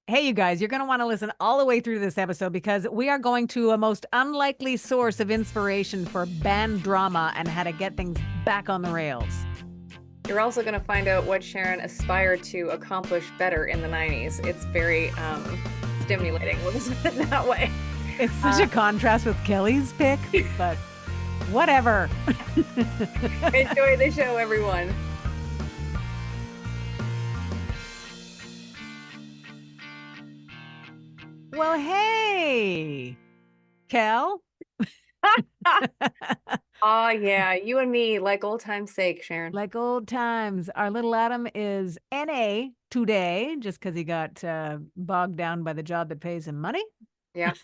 Hey, you guys, you're going to want to listen all the way through this episode because we are going to a most unlikely source of inspiration for band drama and how to get things back on the rails. You're also going to find out what Sharon aspired to accomplish better in the 90s. It's very stimulating. We'll just put it that way. It's such a contrast with Kelly's pick, but whatever. Enjoy the show, everyone. Well, hey, Kel. Oh, yeah. You and me, like old time's sake, Sharon. Like old times. Our little Adam is NA today just because he got bogged down by the job that pays him money. Yeah.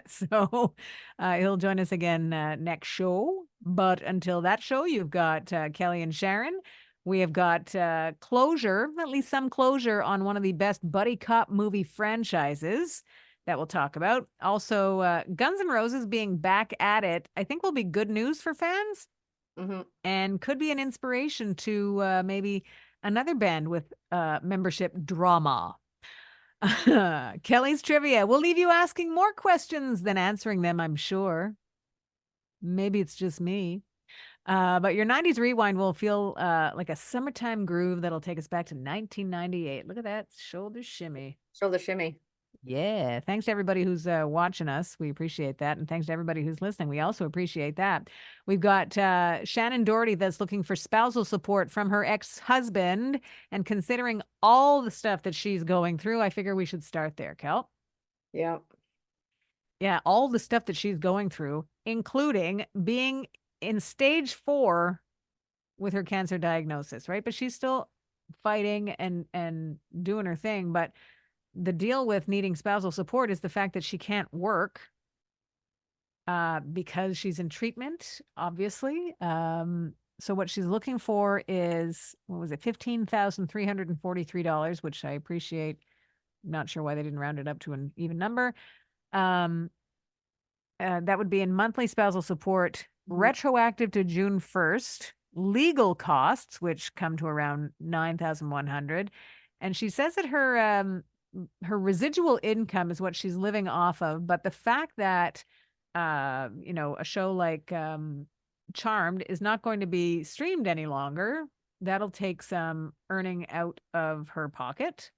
So he'll join us again next show. But until that show, you've got Kelly and Sharon. We have got closure, at least some closure on one of the best buddy cop movie franchises that we'll talk about. Also, Guns N' Roses being back at it, I think will be good news for fans and could be an inspiration to maybe another band with membership drama. Kelly's trivia. We'll leave you asking more questions than answering them, I'm sure. Maybe it's just me. But your 90s rewind will feel like a summertime groove that'll take us back to 1998. Look at that shoulder shimmy. Shoulder shimmy. Yeah. Thanks to everybody who's watching us. We appreciate that. And thanks to everybody who's listening. We also appreciate that. We've got Shannon Doherty that's looking for spousal support from her ex-husband. And considering all the stuff that she's going through, I figure we should start there, Kel. Yeah. Yeah. All the stuff that she's going through, including being in stage 4 with her cancer diagnosis, right? But she's still fighting and doing her thing. But the deal with needing spousal support is the fact that she can't work because she's in treatment, obviously. So what she's looking for is, what was it, $15,343, which I appreciate. Not sure why they didn't round it up to an even number. That would be in monthly spousal support, retroactive to June 1st, legal costs, which come to around $9,100. And she says that her residual income is what she's living off of. But the fact that, a show like Charmed is not going to be streamed any longer, that'll take some earning out of her pocket.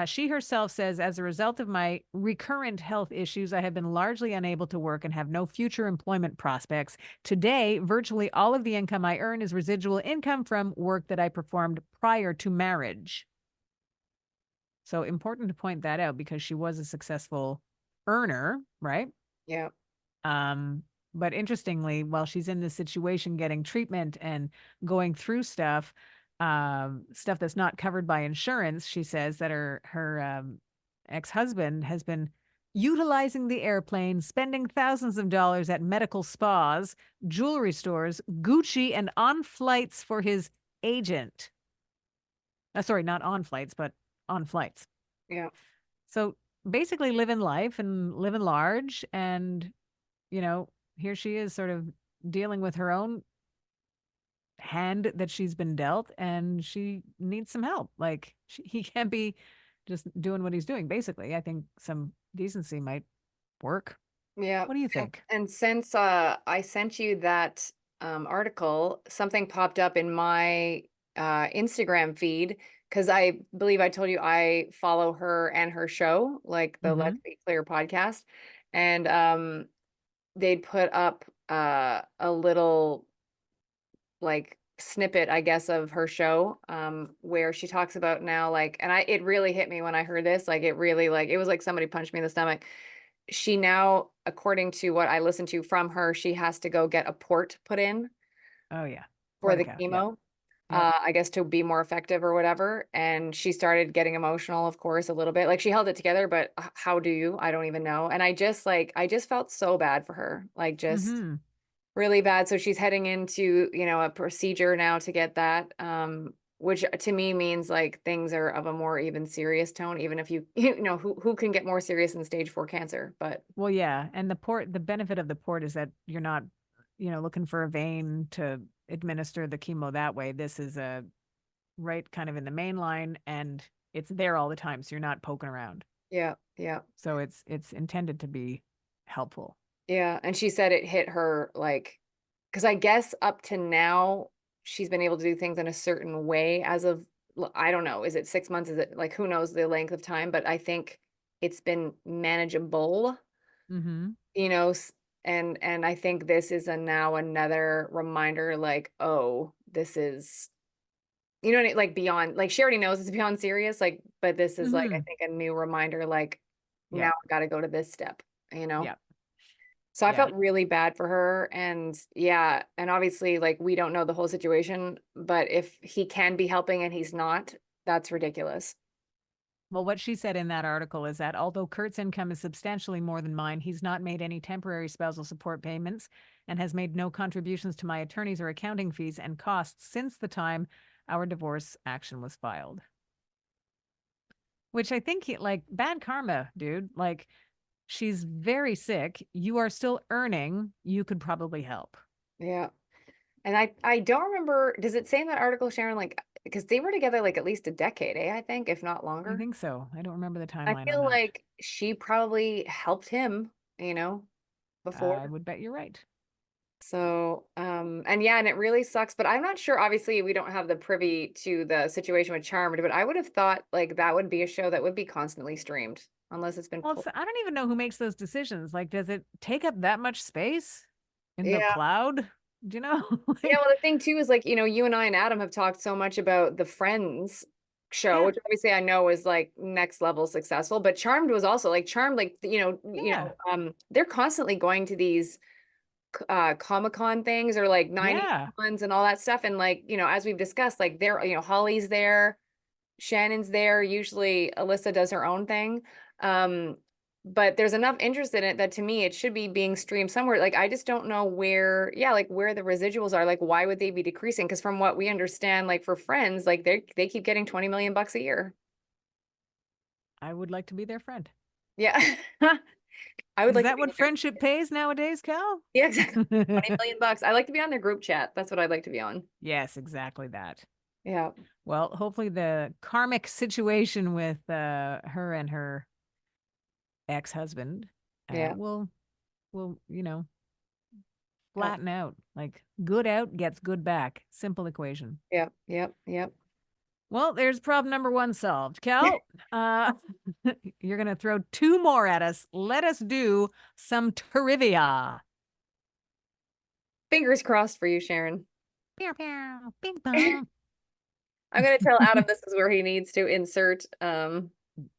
She herself says, as a result of my recurrent health issues, I have been largely unable to work and have no future employment prospects. Today, virtually all of the income I earn is residual income from work that I performed prior to marriage. So important to point that out because she was a successful earner, right? Yeah. But interestingly, while she's in this situation getting treatment and going through stuff that's not covered by insurance, she says that her ex-husband has been utilizing the airplane, spending thousands of dollars at medical spas, jewelry stores, Gucci, and on flights for his agent. Sorry, not on flights, but on flights. Yeah. So basically living life and living large. And, here she is sort of dealing with her own hand that she's been dealt and she needs some help. Like he can't be just doing what he's doing. Basically, I think some decency might work. Yeah. What do you think? And since I sent you that article, something popped up in my Instagram feed because I believe I told you I follow her and her show, like the Let's Be Clear podcast. And they'd put up a little like snippet, I guess, of her show where she talks about now, like, and it really hit me when I heard this. Like, it really, like, it was like somebody punched me in the stomach. She now, according to what I listened to from her, she has to go get a port put in Oh yeah. for the Portico. chemo. Yep. I guess to be more effective or whatever. And she started getting emotional, of course, a little bit. Like she held it together, but how do you? I don't even know. And I just felt so bad for her. Like just really bad. So she's heading into, a procedure now to get that, which to me means like things are of a more even serious tone, even if who can get more serious in stage 4 cancer, but. Well, yeah. And the benefit of the port is that you're not, looking for a vein to administer the chemo that way. This is right kind of in the main line and it's there all the time. So you're not poking around. Yeah, yeah, So it's intended to be helpful. yeah. And she said it hit her like, because I guess up to now she's been able to do things in a certain way as of, I don't know, is it 6 months? Is it like who knows the length of time? But I think it's been manageable, Mm-hmm. you know, and I think this is a now another reminder, like, oh, this is, you know, like beyond, like she already knows it's beyond serious, like, but this is like, I Mm-hmm. think a new reminder, like, now Yep. I got to go to this step, you know? Yep. So I Yeah. felt really bad for her. And yeah, and obviously, like, we don't know the whole situation, but if he can be helping and he's not, that's ridiculous. Well, what she said in that article is that although Kurt's income is substantially more than mine, he's not made any temporary spousal support payments and has made no contributions to my attorneys or accounting fees and costs since the time our divorce action was filed. Which I think like bad karma, dude. Like she's very sick. You are still earning. You could probably help. Yeah. And I don't remember, does it say in that article, Sharon, like, because they were together like at least a decade, I think, if not I longer. think so. I don't remember the I timeline on feel that. like she probably helped him, you know, before. I would bet you're right. So, and yeah, and it really sucks, but I'm not sure. Obviously, we don't have the privy to the situation with Charmed, but I would have thought like that would be a show that would be constantly streamed, unless it's been Well, pulled. I don't even know who makes those decisions. Like, does it take up that much space in the Yeah. cloud? Do you know? Yeah, Like, well, the thing too is like, you know, you and I and Adam have talked so much about the Friends show, yeah, which obviously I know is like next level successful, but Charmed was also like Charmed, like, yeah, they're constantly going to these Comic-Con things or like 90's yeah, cons and all that stuff. And like, as we've discussed, like they're, Holly's there, Shannon's there. Usually Alyssa does her own thing. Um, but there's enough interest in it that to me it should be being streamed somewhere. Like I just don't know where, yeah, like where the residuals are. Like why would they be decreasing? Because from what we understand, like for Friends, like they keep getting 20 million bucks a year. I would like to be their friend. Yeah. I would Is like to that be what in their, friendship pays nowadays, Cal? yeah, exactly. 20 million bucks. I like to be on their group chat. That's what I'd like to be on. Yes, exactly that. Yeah. Well, hopefully the karmic situation with her and her ex-husband Yeah. will, Yeah. flatten out. Like good out gets good back. Simple equation. Yep. Yep. Yep. Well, there's problem number one solved. Cal, uh, you're going to throw two more at us. Let us do some trivia. Fingers crossed for you, Sharon. Pew, pew, ping I'm pong. gonna tell Adam this is where he needs to insert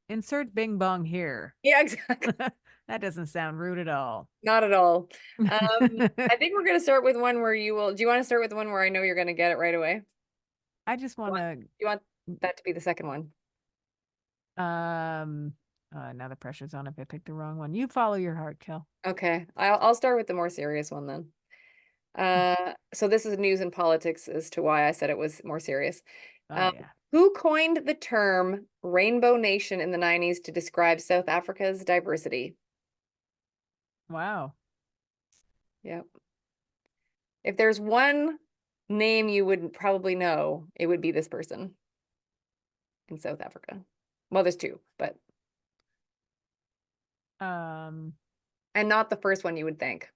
Insert bing bong here. yeah, exactly. That doesn't sound rude at all. Not at all. I think we're gonna start with one where do you want to start with one where I know you're gonna get it right away? I just You want want, to, you want that to be the second one? um, now the pressure's on if I pick the wrong one. You follow your heart, Kel. Okay. I'll start with the more serious one then. So this is news and politics as to why I said it was more serious. Oh, Um, yeah. who coined the term Rainbow Nation in the 90's to describe South Africa's diversity? Wow. Yep. If there's one name you would probably know, it would be this person in South Africa. Well, there's two, but Um, and not the first one you would think.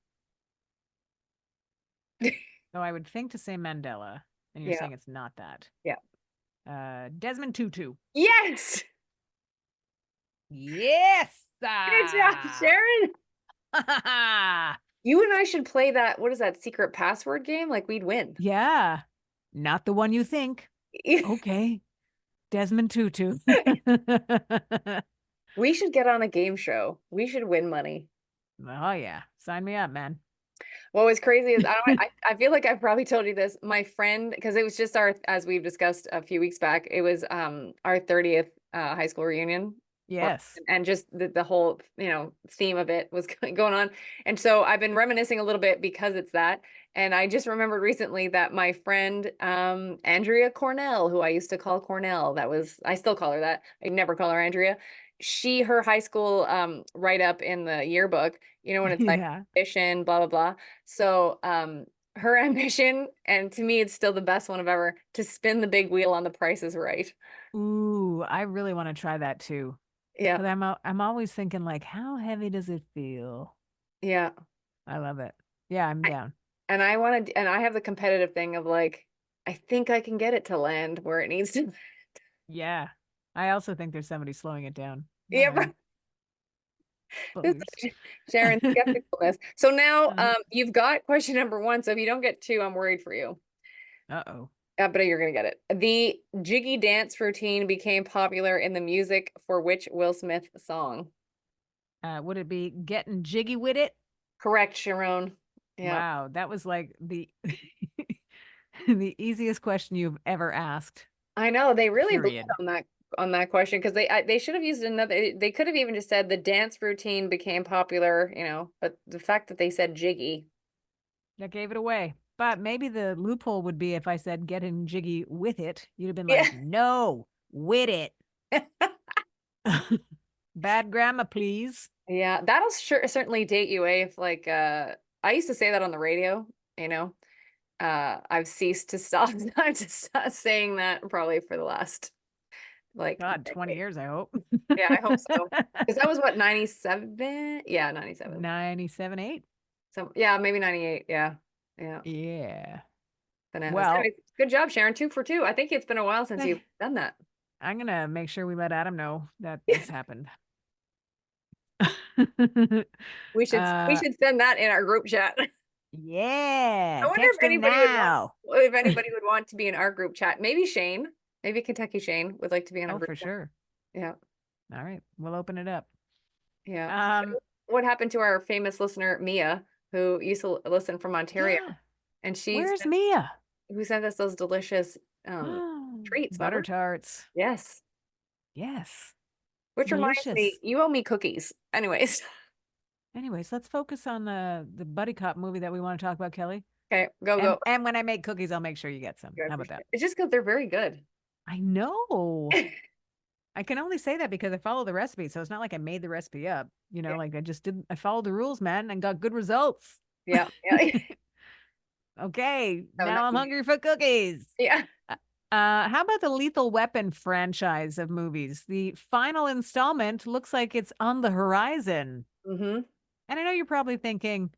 so I would think to say Mandela, and you're Yeah, saying it's not that. yeah. Desmond Tutu. Yes! Yes. Good job, Sharon. You and I should play that, what is that, secret password game? Like we'd win. Yeah. Not the one you think. Okay. Desmond Tutu. We should get on a game show. We should win money. Oh yeah. Sign me up, man. What was crazy is I feel like I've probably told you this. My friend, because it was just our, as we've discussed a few weeks back, it was our 30th high school reunion. Or, Yes. and just the whole, theme of it was going on. And so I've been reminiscing a little bit because it's that. And I just remembered recently that my friend Andrea Cornell, who I used to call Cornell, I still call her that. I never call her Andrea. Her high school write up in the yearbook, when it's like Yeah. ambition, blah, blah, blah. So her ambition, and to me, it's still the best one of ever, to spin the big wheel on The Price is Right. Ooh, I really want to try that too. Yeah. Because I'm always thinking like, how heavy does it feel? Yeah. I love it. Yeah, I'm I, down. and I want to, and I have the competitive thing of like, I think I can get it to land where it needs to. Yeah. I also think there's somebody slowing it down Yeah, behind. This Please. is Sharon's skepticalness. So now Uh-huh. you've got question number one. So if you don't get two, I'm worried for you. Uh-oh. But you're gonna get it. The jiggy dance routine became popular in the music for which Will Smith song? Would it be getting jiggy with it? Correct, Sharon. Yeah. Wow, that was like the the easiest question you've ever asked. I know they really blew Period. it on that question because they should have used another. They could have even just said the dance routine became popular, you know. But the fact that they said jiggy, That gave it away. But maybe the loophole would be if I said getting jiggy with it, you'd have been yeah, like, no, with it. Bad grammar, please. yeah, that'll certainly date you, eh? If like I used to say that on the radio, you know. I've ceased to stop, I've to stop saying that probably for the last like God, 20 decade. years, I hope. Yeah, I hope so. Because that was what 97? Yeah, 97. 97, 8? So yeah, maybe 98. Yeah. Yeah. Yeah. Bananas. Well, Anyways, good job, Sharon. 2 for 2. I think it's been a while since you've I'm done that. gonna make sure we let Adam know that Yeah. this happened. We uh should send that in our group chat. yeah, I wonder text him now. if anybody would want to be in our group chat. Maybe Shane, maybe Kentucky Shane would like to be in our Oh, group for chat. sure. Yeah. All right, we'll open it up. Yeah. Um What happened to our famous listener, Mia, who used to listen from Ontario? And where's Mia? who sent us those delicious treats, Butter remember? tarts. Yes. Yes. Which reminds me, Delicious. you owe me cookies. Anyways. Anyways, let's focus on the buddy cop movie that we want to talk about, Kelly. Okay, go, go. And when I make cookies, I'll make sure you get some. I How about appreciate that? it. It's just because they're very good. I know. I can only say that because I follow the recipe. So it's not like I made the recipe up. Yeah. Like I followed the rules, man, and got good results. Yeah. Yeah. Okay, No, now I'm hungry for cookies. yeah. How about the Lethal Weapon franchise of movies? The final installment looks like it's on the horizon. Mm-hmm. And I know you're probably thinking,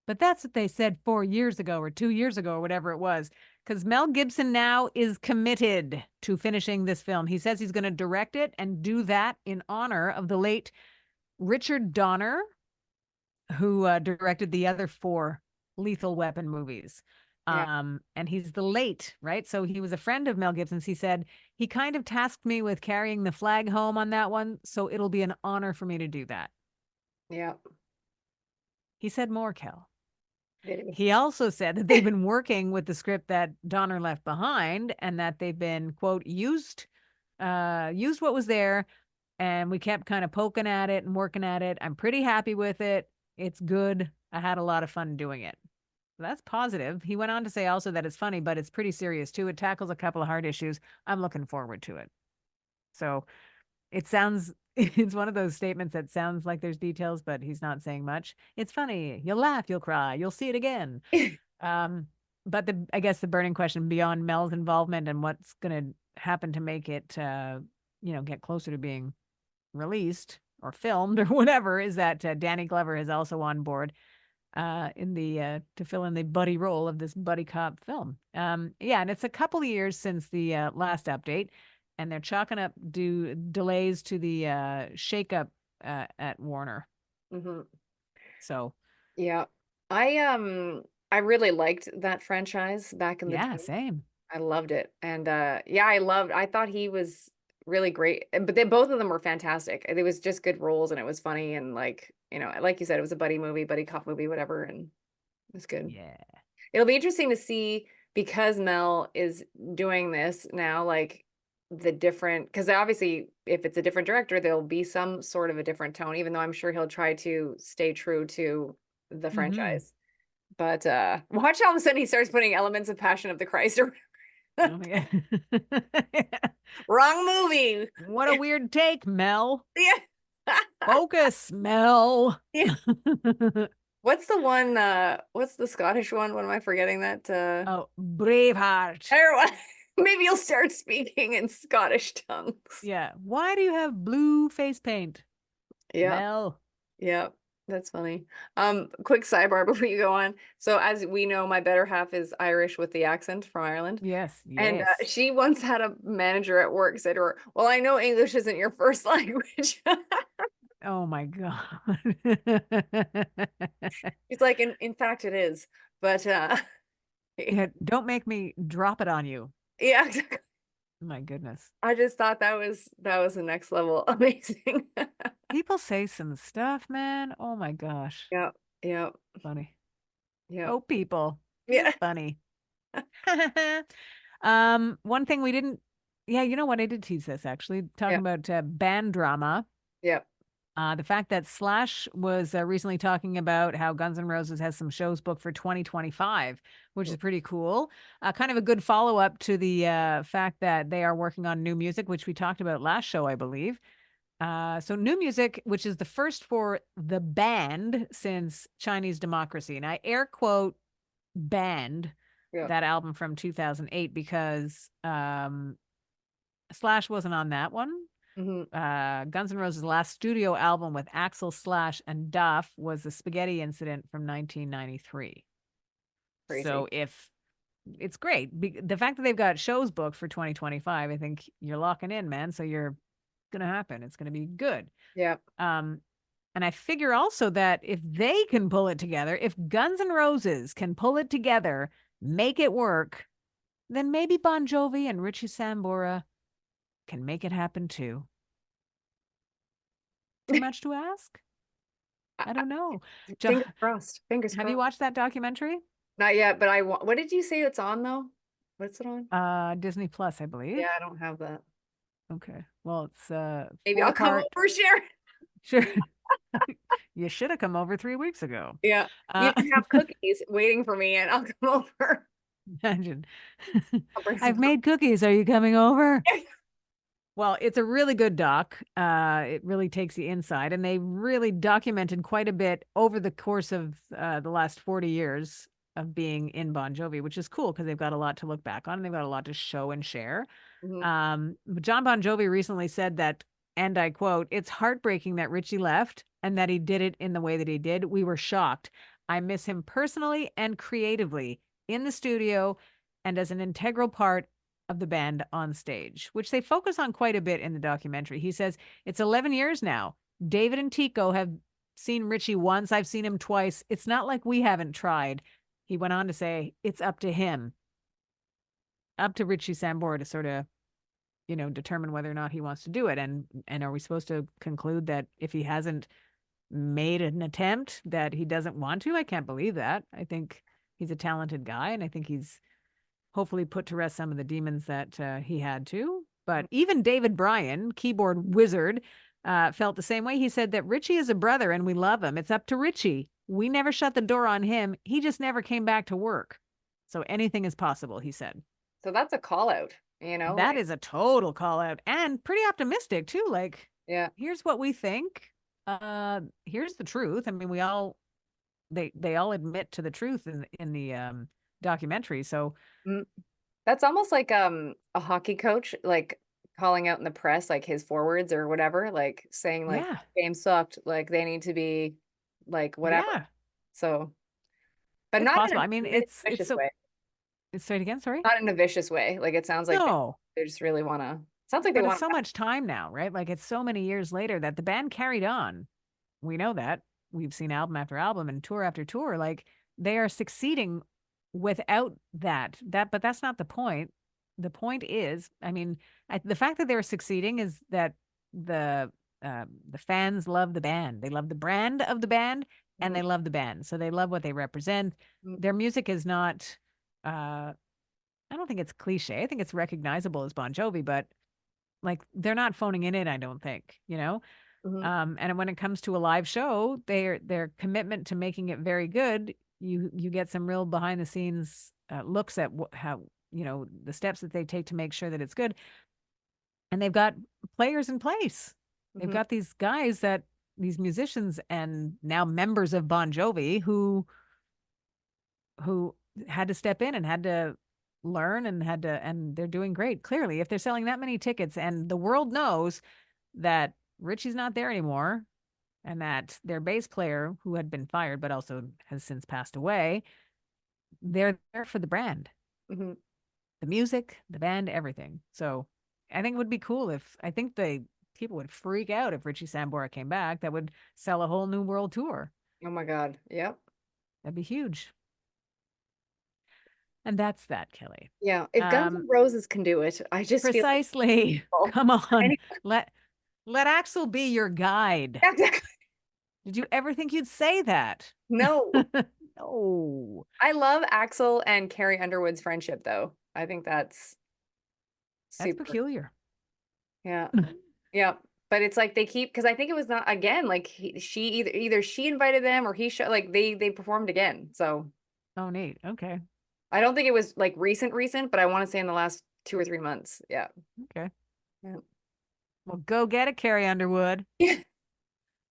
but that's what they said 4 years ago or 2 years ago or whatever it was. Because Mel Gibson now is committed to finishing this film. He says he's going to direct it and do that in honor of the late Richard Donner, who directed the other four Lethal Weapon movies. Yeah. And he's the late, right? So he was a friend of Mel Gibson's. He said, he kind of tasked me with carrying the flag home on that one. So it'll be an honor for me to do that. Yeah. He said more, Kel. Did he? He also said that they've been working with the script that Donner left behind and that they've been, quote, used what was there. And we kept kind of poking at it and working at it. I'm pretty happy with it. It's good. I had a lot of fun doing it. So that's positive. He went on to say also that it's funny, but it's pretty serious too. It tackles a couple of hard issues. I'm looking forward to it. So it sounds, it's one of those statements that sounds like there's details, but he's not saying much. It's funny. You'll laugh, you'll cry, you'll see it again. Um, but I guess the burning question beyond Mel's involvement and what's going to happen to make it, get closer to being released or filmed or whatever is that Danny Glover is also on board in the to fill in the buddy role of this buddy cop film. Yeah, and it's a couple of years since the last update, and they're chalking up delays to the shakeup at Warner. Mm-hmm. So Yeah. I really liked that franchise back in the yeah, day. same. I loved it. And yeah, I thought he was really great. But they both of them were fantastic. It was just good roles and it was funny and like, you know, like you said, it was a buddy movie, buddy cop movie, whatever, and it was good. Yeah. It'll be interesting to see because Mel is doing this now, like the different, because obviously if it's a different director, there'll be some sort of a different tone, even though I'm sure he'll try to stay true to the Mm-hmm. franchise. But watch all of a sudden he starts putting elements of Passion of the Christ. Oh yeah. Wrong movie. What a weird take, Mel. Yeah. Focus, Mel. Yeah. What's the one what's the Scottish one? What am I forgetting that Oh, Braveheart. everyone Maybe you'll start speaking in Scottish tongues. Yeah. Why do you have blue face paint? Yeah. Mel. Yeah, that's funny. Quick sidebar before you go on. So as we know, my better half is Irish with the accent from Ireland. Yes, And yes. she once had a manager at work say to her, "Well, I know English isn't your first language." Oh my God. She's like, in fact, it is. But Yeah, don't make me drop it on you. yeah, exactly. My goodness. I just thought that was the next level amazing. People say some stuff, man. Oh my gosh. Yeah, yeah, Funny. yeah, Oh, people. yeah, Funny. One thing we didn't, yeah, you know what? I did tease this actually, talking yeah, about band drama. yeah. The fact that Slash was recently talking about how Guns N' Roses has some shows booked for 2025, which is pretty cool. Kind of a good follow up to the fact that they are working on new music, which we talked about last show, I believe. So new music, which is the first for the band since Chinese Democracy. And I air quote band, Yeah. that album from 2008, because Slash wasn't on that one. Hmm. Guns N' Roses' last studio album with Axl, Slash, and Duff was the Spaghetti Incident from 1993. Crazy. So if it's great, the fact that they've got shows booked for 2025, I think you're locking in, man. So you're gonna happen. It's gonna be good. Yeah. Um, and I figure also that if they can pull it together, if Guns N' Roses can pull it together, make it work, then maybe Bon Jovi and Richie Sambora can make it happen too. Too much to ask? I don't know. Jo- Fingers crossed. Fingers have you crossed. watched that documentary? Not yet, but what did you say it's on though? What's it on? Disney Plus, I believe. Yeah, I don't have that. Okay. Well, it's Maybe I'll four come part. over, share. Sure. You should have come over 3 weeks ago. Yeah. You Uh, can have cookies waiting for me and I'll come over. imagine. I'll bring some I've cookies. made cookies. Are you coming over? Well, it's a really good doc. It really takes you inside, and they really documented quite a bit over the course of the last 40 years of being in Bon Jovi, which is cool because they've got a lot to look back on and they've got a lot to show and share. Mhm. But John Bon Jovi recently said that, and I quote, "It's heartbreaking that Richie left and that he did it in the way that he did. We were shocked. I miss him personally and creatively in the studio and as an integral part of the band on stage," which they focus on quite a bit in the documentary. He says, "It's 11 years now. David and Tico have seen Richie once. I've seen him twice. It's not like we haven't tried." He went on to say, "It's up to him, up to Richie Sambora to sort of, determine whether or not he wants to do it." And are we supposed to conclude that if he hasn't made an attempt that he doesn't want to? I can't believe that. I think he's a talented guy, and I think he's hopefully put to rest some of the demons that he had to. But even David Bryan, keyboard wizard, felt the same way. He said that Richie is a brother and we love him. It's up to Richie. We never shut the door on him. He just never came back to work. So anything is possible, he said. So that's a call out, you know, That like, is a total call out and pretty optimistic too. Like, yeah. here's what we think. Here's the truth. I mean, they all admit to the truth in the documentary. So Mm. That's almost like a hockey coach, like calling out in the press, like his forwards or whatever, like saying like yeah, game sucked, like they need to be like whatever. yeah, So, but it's not in possible. a I mean, it's vicious so. way. Say it again. Sorry. Not in a vicious way. Like it sounds like No, they just really want to. Sounds like they but it's want so to. much time now, right? Like it's so many years later that the band carried on. We know that. We've seen album after album and tour after tour. Like they are succeeding without but that's not the point. The point is, I mean, the fact that they're succeeding is that the the fans love the band. They love the brand of the band and Mhm, they love the band. So they love what they represent. mhm, Their music is not I don't think it's cliche. I think it's recognizable as Bon Jovi, but like they're not phoning it in, I don't think. mhm, And when it comes to a live show, their commitment to making it very good, you get some real behind the scenes looks at how the steps that they take to make sure that it's good. And they've got players in place. They've mhm. got these musicians and now members of Bon Jovi who had to step in and had to learn and had to, and they're doing great. Clearly, if they're selling that many tickets and the world knows that Richie's not there anymore and that their bass player, who had been fired but also has since passed away, they're there for the brand, Hmm. the music, the band, everything. So I think it would be cool if I think the people would freak out if Richie Sambora came back. That would sell a whole new world tour. Oh my God. Yep. That'd be huge. And that's that, Kelly. Yeah. If Guns Um, N' Roses can do it, I just feel like precisely. people. Come on. Any- Let Axel be your guide. Exactly. Did you ever think you'd say that? No. No. I love Axel and Carrie Underwood's friendship though. I think that's That's super. peculiar. Yeah. Yeah. But it's like they keep because I think it was not again like she either she invited them or he showed like they performed again. So Oh, neat. Okay. I don't think it was like recent, but I want to say in the last 2 or 3 months. Yeah. Okay. Yeah. Well, go get it, Carrie Underwood. Yeah.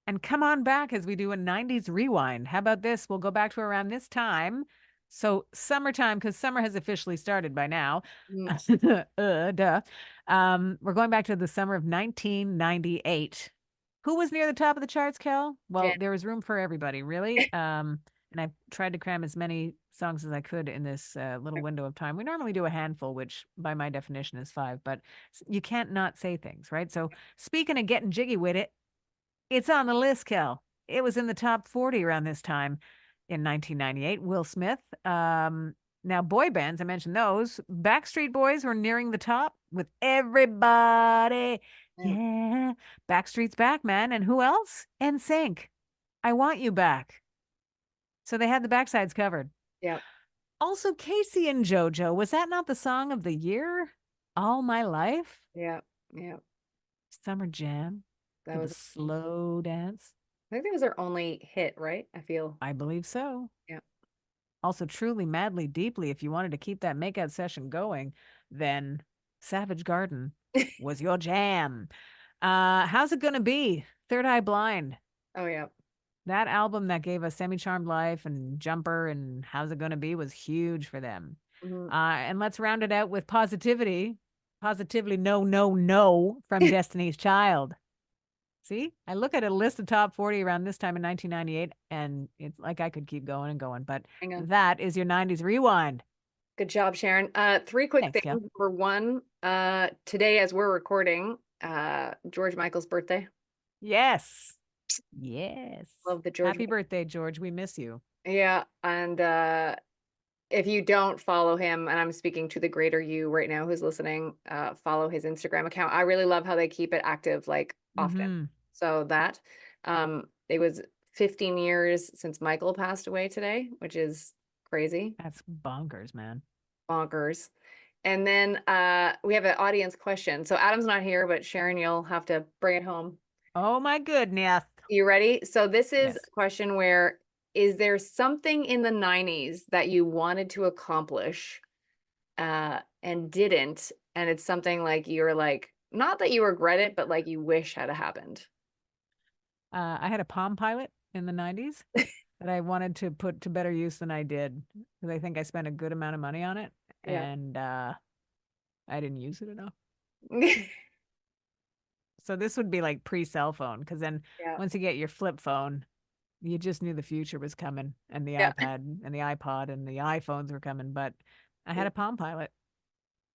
And come on back as we do a 90's rewind. How about this? We'll go back to around this time. So, summertime, because summer has officially started by now. Mm, Duh. We're going back to the summer of 1998. Who was near the top of the charts, Kel? Well, Jan- there was room for everybody, really. And I tried to cram as many songs as I could in this little window of time. We normally do a handful, which by my definition is five, but you can't not say things, right? So, speaking of getting jiggy with it, it's on the list, Kel. It was in the top 40 around this time in 1998. Will Smith. Now, boy bands, I mentioned those. Backstreet Boys were nearing the top with Everybody. yeah. Yeah. Backstreet's back, man. And who else? NSYNC. I Want You Back. So they had the backsides covered. Yeah. Also, Casey and JoJo. Was that not the song of the year? All My Life? Yeah. Yeah. Summer Jam That for the was slow dance? I think that was their only hit, right? I feel. I believe so. Yeah. Also, truly, madly, deeply, if you wanted to keep that makeout session going, then Savage Garden was your jam. How's it gonna be? Third Eye Blind. Oh yeah. That album that gave us Semi Charmed Life and Jumper and How's It Gonna Be was huge for them. Mhm. And let's round it out with Positivity. Positively, no, no, no from Destiny's Child. See, I look at a list of top 40 around this time in 1998, and it's like I could keep going and going, but Hang on. that is your 90's rewind. Good job, Sharon. Three quick Thanks, things. Kel. Number one, today as we're recording, George Michael's birthday. Yes. Yes. Love the George. Happy birthday, George. We miss you. Yeah, and if you don't follow him, and I'm speaking to the greater you right now who's listening, follow his Instagram account. I really love how they keep it active, like often. Mm-hmm. So that, it was 15 years since Michael passed away today, which is crazy, That's bonkers, man. bonkers. And then we have an audience question. So Adam's not here, but Sharon, you'll have to bring it home. Oh my goodness. You ready? So this is Yes. a question where is there something in the 90's that you wanted to accomplish and didn't? And it's something like you're like, not that you regret it, but like you wish had happened. I had a Palm Pilot in the 90's that I wanted to put to better use than I did because I think I spent a good amount of money on it Yeah. and I didn't use it enough. So this would be like pre-cell phone because then Yeah. once you get your flip phone, you just knew the future was coming and the Yeah. iPad and the iPod and the iPhones were coming. But I had Yeah. a Palm Pilot.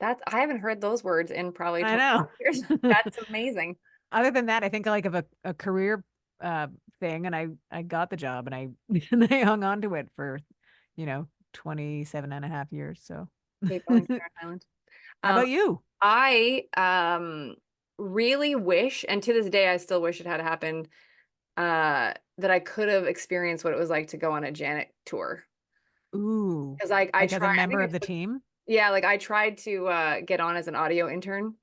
I haven't heard those words in probably I 20 know. years. That's amazing. Other than that, I think like of a career thing and I got the job and I and I hung on to it for, 27 and a half years. So Keep going, Sharon Island. how about you? I really wish, and to this day I still wish it had happened, that I could have experienced what it was like to go on a Janet tour. Ooh, Because I like as a tried, I member think of the team? yeah, like I tried to get on as an audio intern.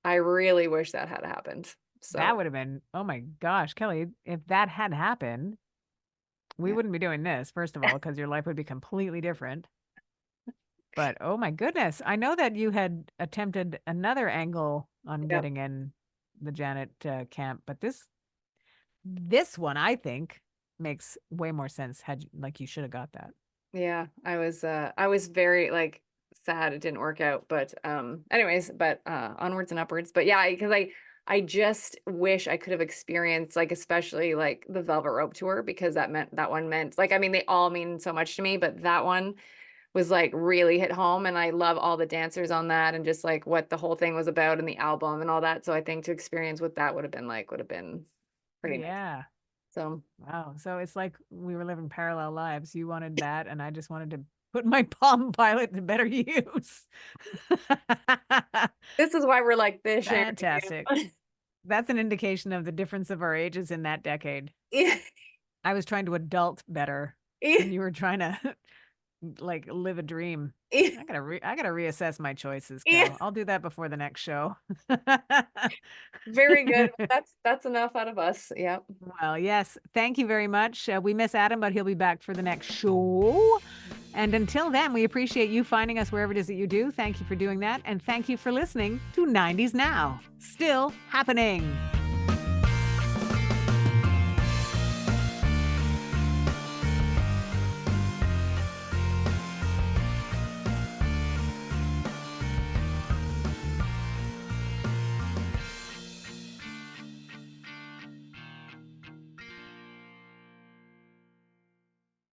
I really wish that had happened. That So would have been, oh my gosh, Kelly, if that had happened, we yeah. wouldn't be doing this, first of all, because your life would be completely different. But oh my goodness, I know that you had attempted another angle on Yeah. getting in the Janet camp, but this one I think makes way more sense. Like you should have got that. Yeah, I was very like sad it didn't work out, but anyways, but onwards and upwards. But yeah, because I just wish I could have experienced, like, especially like the Velvet Rope tour, because that one meant, like, I mean, they all mean so much to me, but that one was like really hit home, and I love all the dancers on that and just like what the whole thing was about and the album and all that. So I think to experience what that would have been pretty nice. Yeah. So Wow. So it's like we were living parallel lives. You wanted that, and I just wanted to put my Palm Pilot to better use. this is why we're like this, Sherry. Fantastic. That's an indication of the difference of our ages in that decade. Yeah. I was trying to adult better, Yeah. and you were trying to like live a dream. Yeah. I gotta reassess my choices, Yeah. Kel. I'll do that before the next show. Very good. That's enough out of us. Yep. Well, yes. Thank you very much. We miss Adam, but he'll be back for the next show. And until then, we appreciate you finding us wherever it is that you do. Thank you for doing that. And thank you for listening to 90s Now. Still happening.